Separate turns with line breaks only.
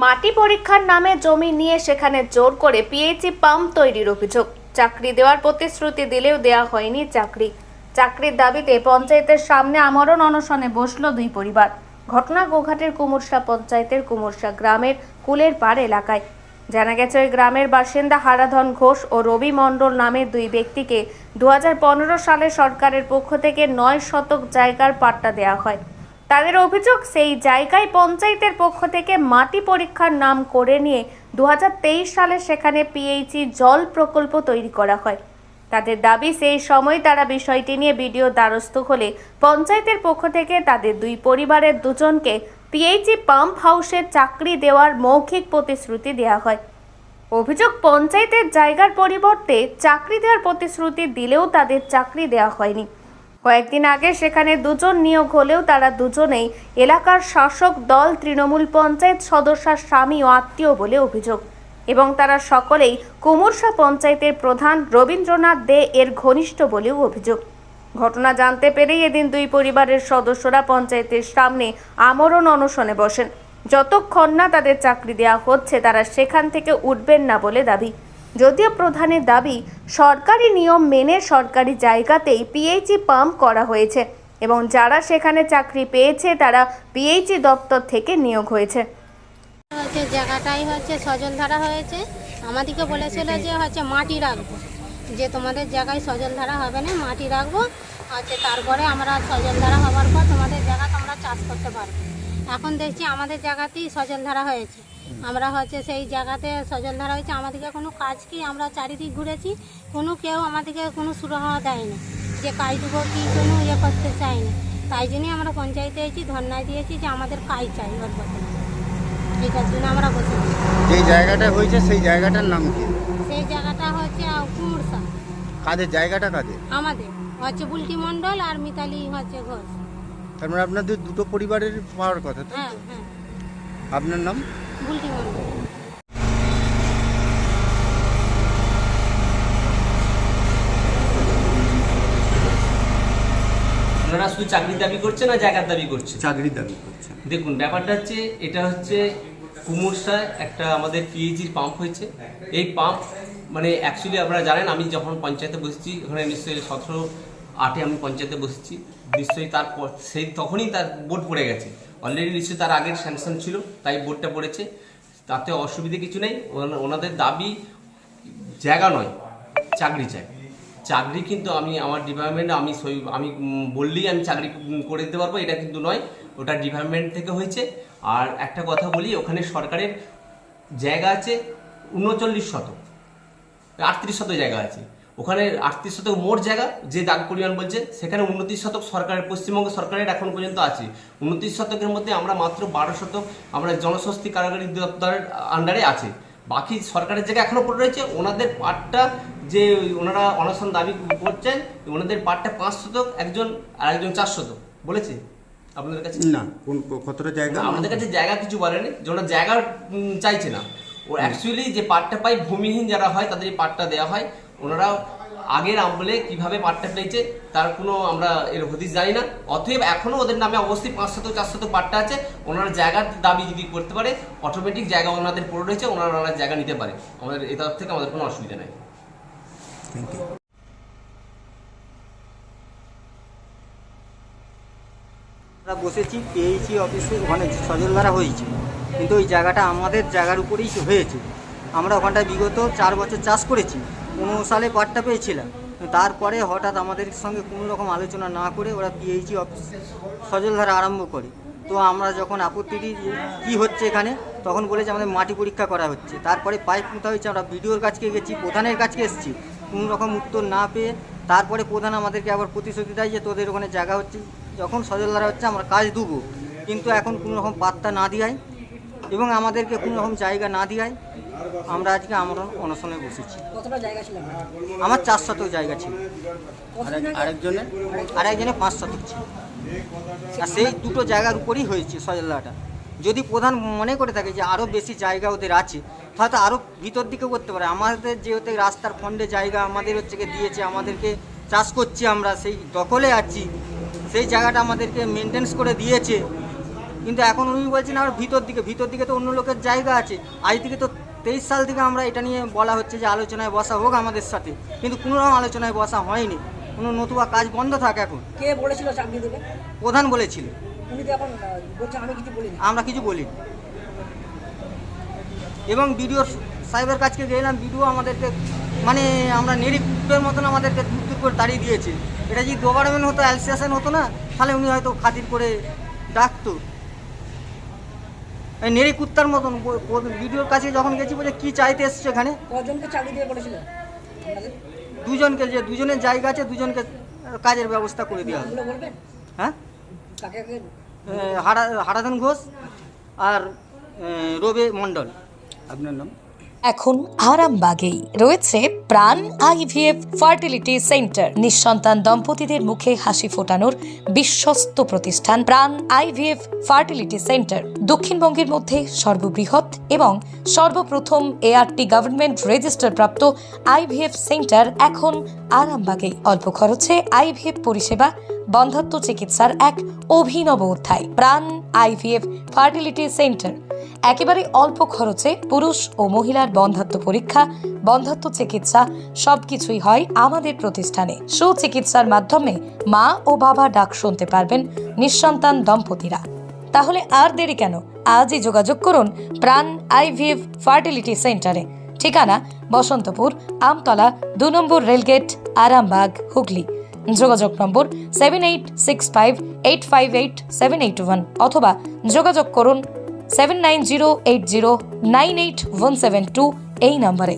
মাটি পরীক্ষার নামে জমি নিয়ে সেখানে জোর করে পিএইচই পাম্প তৈরির অভিযোগ। চাকরি দেওয়ার প্রতিশ্রুতি দিলেও দেওয়া হয়নি চাকরির দাবিতে পঞ্চায়েতের সামনে আমরণ অনশনে বসলো দুই পরিবার। ঘটনা গোঘাটের কুমুরসা পঞ্চায়েতের কুমুরসা গ্রামের কুলের পাড় এলাকায়। জানা গেছে ওই গ্রামের বাসিন্দা হারাধন ঘোষ ও রবি মণ্ডল নামের দুই ব্যক্তিকে 2015 সালে সরকারের পক্ষ থেকে 9 শতক জায়গার পাট্টা দেওয়া হয়। তাদের অভিযোগ, সেই জায়গায় পঞ্চায়েতের পক্ষ থেকে মাটি পরীক্ষার নাম করে নিয়ে 2023 সালে সেখানে পিএইচই জল প্রকল্প তৈরি করা হয়। তাদের দাবি, সেই সময় তারা বিষয়টি নিয়ে বিডিও দ্বারস্থ হলে পঞ্চায়েতের পক্ষ থেকে তাদের দুই পরিবারের দুজনকে পিএইচই পাম্প হাউসের চাকরি দেওয়ার মৌখিক প্রতিশ্রুতি দেওয়া হয়। অভিযোগ, পঞ্চায়েতের জায়গার পরিবর্তে চাকরি দেওয়ার প্রতিশ্রুতি দিলেও তাদের চাকরি দেওয়া হয়নি। কয়েকদিন আগে সেখানে দুজন নিয়োগ হলেও তারা দুজনেই এলাকার শাসক দল তৃণমূল পঞ্চায়েত সদস্যের স্বামী ও আত্মীয় বলে অভিযোগ, এবং তারা সকলেই কুমুরসা পঞ্চায়েতের প্রধান রবীন্দ্রনাথ দে এর ঘনিষ্ঠ বলেও অভিযোগ। ঘটনা জানতে পেরেই এদিন দুই পরিবারের সদস্যরা পঞ্চায়েতের সামনে আমরণ অনশনে বসেন। যতক্ষণ না তাদের চাকরি দেওয়া হচ্ছে তারা সেখান থেকে উঠবেন না বলে দাবি। যদিও প্রধানের দাবি, সরকারি নিয়ম মেনে সরকারি জায়গাতেই পিএইচই পাম্প করা হয়েছে এবং যারা সেখানে চাকরি পেয়েছে তারা পিএইচই দপ্তর থেকে নিয়োগ হয়েছে।
জায়গাটাই সজলধারা হয়েছে। আমাদেরকে বলেছিল যে মাটি রাখবো, যে তোমাদের জায়গায় সজলধারা হবে না, মাটি রাখবো তারপরে আমরা সজলধারা হওয়ার পর তোমাদের জায়গা তোমরা চাষ করতে পারবে। এখন দেখছি আমাদের জায়গাতেই সজলধারা হয়েছে, আমরা সেই জায়গাতে সজলধারা হয়েছে। আমাদেরকে কোনো কাজ কি, আমরা চারিদিক ঘুরেছি, কেউ আমাদেরকে কোনো সুরাহা দেয়নি যে কাজ দেবো কি, কোনো করতে চায়নি। তাই জন্যই আমরা পঞ্চায়েতে এসেছি, ধর্নায় দিয়েছি যে আমাদের কাজ চাই। এইটার জন্য আমরা বসেছি।
যে জায়গাটা হয়েছে সেই জায়গাটার নাম কি?
সেই জায়গাটা কুমুরসা।
কাদের জায়গাটা? কাদের?
আমাদের বুলটি মণ্ডল আর মিতালি ঘোষ।
তার মানে আপনাদের দুটো পরিবারের পাওয়ার কথা।
হ্যাঁ হ্যাঁ।
আপনার নাম?
বুলটি মণ্ডল।
আপনারা শুধু চাকরির দাবি করছে না জায়গার দাবি করছে?
চাকরির দাবি করছে।
দেখুন, ব্যাপারটা এটা কুমুরসায় একটা আমাদের পিএইচির পাম্প হয়েছে। এই পাম্প অ্যাকচুয়ালি আপনারা জানেন, আমি যখন পঞ্চায়েতে বসেছি, ওখানে নিশ্চয়ই 17-8 আমি পঞ্চায়েতে বসেছি, নিশ্চয়ই তারপর তখনই তার বোর্ড পড়ে গেছে। অলরেডি নিশ্চয়ই তার আগের স্যাংশন ছিল, তাই বোর্ডটা পড়েছে, তাতে অসুবিধে কিছু নেই। ওনাদের দাবি জায়গা নয়, চাকরি চাই। চাকরি কিন্তু আমার ডিপার্টমেন্টে আমি বললেই আমি চাকরি করে দিতে পারবো, এটা কিন্তু নয়, ওটা ডিপার্টমেন্ট থেকে হয়েছে। আর একটা কথা বলি, ওখানে সরকারের জায়গা আছে 39 শতক, 38 শতক জায়গা আছে। ওখানে 38 শতক মোট জায়গা, যে দাগ পরিমাণ বলছে, সেখানে 29 শতক সরকারের, পশ্চিমবঙ্গ সরকারের এখন পর্যন্ত আছে। 29 শতকের মধ্যে আমরা মাত্র 12 শতক আমরা জনস্বস্তি কারাগারি দপ্তরের আন্ডারে আছে। বাকি সরকারের জায়গা এখনো পড়ে রয়েছে। ওনাদের পাটটা যে ওনারা অনশন দাবি করছেন, ওনাদের পাটটা 5 শতক একজন, আর একজন 4 শতক বলেছে আপনাদের কাছে।
না, কতটা জায়গা
আমাদের কাছে জায়গা কিছু বলেনি, যে ওনার জায়গা চাইছে না। ও অ্যাকচুয়ালি যে পাটটা পায়, ভূমিহীন যারা হয় তাদের এই পাটটা দেওয়া হয়। ওনারা আগের আমলে কিভাবে পাটটা পেয়েছে তার কোনো আমরা এর হদিশ জানি না। অতএব এখনও ওদের নামে অবশ্যই 5 শতক 4 শতক পাটটা আছে। ওনারা জায়গার দাবি যদি করতে পারে, অটোমেটিক জায়গা ওনাদের পড়ে রয়েছে, ওনারা জায়গা নিতে পারে। আমাদের এই তরফ থেকে আমাদের কোনো অসুবিধা নেই।
Thank you.
আমরা বসেছি পিএইচই অফিসে, ওখানে সজলধারা হয়েছে, কিন্তু ওই জায়গাটা আমাদের জায়গার উপরেই হয়েছে। আমরা ওখানটায় বিগত 4 বছর চাষ করেছি, 15 সালে পাট্টা পেয়েছিলাম। তারপরে হঠাৎ আমাদের সঙ্গে কোনো রকম আলোচনা না করে ওরা পিএইচই অফিস সজলধারা আরম্ভ করে। তো আমরা যখন আপত্তি দিই কী হচ্ছে এখানে, তখন বলেছে আমাদের মাটি পরীক্ষা করা হচ্ছে। তারপরে পাইপ পোঁতা হয়েছে, আমরা বিডিওর কাছকে গেছি, প্রধানের কাছে এসেছি, কোনো রকম উত্তর না পেয়ে তারপরে প্রধান আমাদেরকে আবার প্রতিশ্রুতি দেয় যে তোদের ওখানে জায়গা হচ্ছে, যখন সজলধারা হচ্ছে আমরা কাজ দেবো। কিন্তু এখন কোনো রকম পাত্তা না দেওয়ায় এবং আমাদেরকে কোনো রকম জায়গা না দেওয়ায় আমরা আজকে আমরা অনশনে বসেছি। আমার 4 শতক জায়গা ছিল, আরেকজনের 5 শতক ছিল। আর সেই দুটো জায়গার উপরেই হয়েছে সজলধারাটা। যদি প্রধান মনে করে থাকে যে আরও বেশি জায়গা ওদের আছে, হয়তো আরও ভিতর দিকে করতে পারে। আমাদের যেহেতু রাস্তার ফন্ডে জায়গা আমাদের দিয়েছে, আমাদেরকে চাষ করছি, আমরা সেই দখলে আছি, সেই জায়গাটা আমাদেরকে মেনটেন্স করে দিয়েছে। কিন্তু এখন উনি বলছেন আর ভিতর দিকে তো অন্য লোকের জায়গা আছে। আজ থেকে তো 23 সাল থেকে আমরা এটা নিয়ে বলা হচ্ছে যে আলোচনায় বসা হোক আমাদের সাথে, কিন্তু কোনো রকম আলোচনায় বসা হয়নি। কোনো নতুবা কাজ বন্ধ থাকে এখন।
কে বলেছিল চাকরি দেবে?
প্রধান বলেছিল।
উনি তো এখন বলছে আমি কিছু বলিনি।
আমরা কিছু বলিনি। এবং বিডিও সাহেবের কাছে গেলাম, বিডিও আমাদেরকে মানে আমরা নিরীক্ষের মতন আমাদেরকে দূর করে তাড়িয়ে দিয়েছে। এটা যদি গভর্নমেন্ট হতো, অ্যাসোসিয়েশন হতো না, তাহলে উনি হয়তো খাতির করে ডাকতো। এই নেড়ি কুত্তার মতন বিডিওর কাছে যখন গেছি বলে কি চাইতে এসছে এখানে।
কজনকে চাকরি দিয়ে বলেছিল আপনাদের?
দুজনকে, যে দুজনের জায়গা আছে দুজনকে কাজের ব্যবস্থা করে দেওয়া হবে।
এগুলো বলবেন?
হ্যাঁ,
কাকে কাকে?
হারাধন ঘোষ আর রবি মণ্ডল।
আপনার নাম?
এখন আরামবাগেই রয়েছে প্রাণ আইভিএফ ফার্টিলিটি সেন্টার। নিঃসন্তান দম্পতিদের মুখে হাসি ফোটানোর বিশ্বস্ত প্রতিষ্ঠান প্রাণ আইভিএফ ফার্টিলিটি সেন্টার দক্ষিণবঙ্গের মধ্যে সর্ববৃহৎ এবং সর্বপ্রথম এআরটি গভর্নমেন্ট রেজিস্টার প্রাপ্ত আইভিএফ সেন্টার এখন আরামবাগেই। অল্প খরচে আইভিএফ পরিষেবা, বন্ধ্যাত্ব চিকিৎসার এক অভিনব অধ্যায়। প্রাণ আইভিএফ ফার্টিলিটি সেন্টার একেবারে অল্প খরচে পুরুষ ও মহিলার বন্ধ্যাত্ব পরীক্ষা, বন্ধ্যাত্ব চিকিৎসা সবকিছুই হয় আমাদের প্রতিষ্ঠানে। সুচিকিৎসার মাধ্যমে মা ও বাবা ডাক শুনতে পারবেন নিঃসন্তান দম্পতিরা। তাহলে আর দেরি কেন? আজই যোগাযোগ করুন প্রাণ আইভিএফ ফার্টিলিটি সেন্টারে। ঠিকানা বসন্তপুর, আমতলা, 2 নম্বর রেলগেট, আরামবাগ, হুগলি। যোগাযোগ নম্বর 7865858781 অথবা যোগাযোগ করুন 7908098172 এই নম্বরে।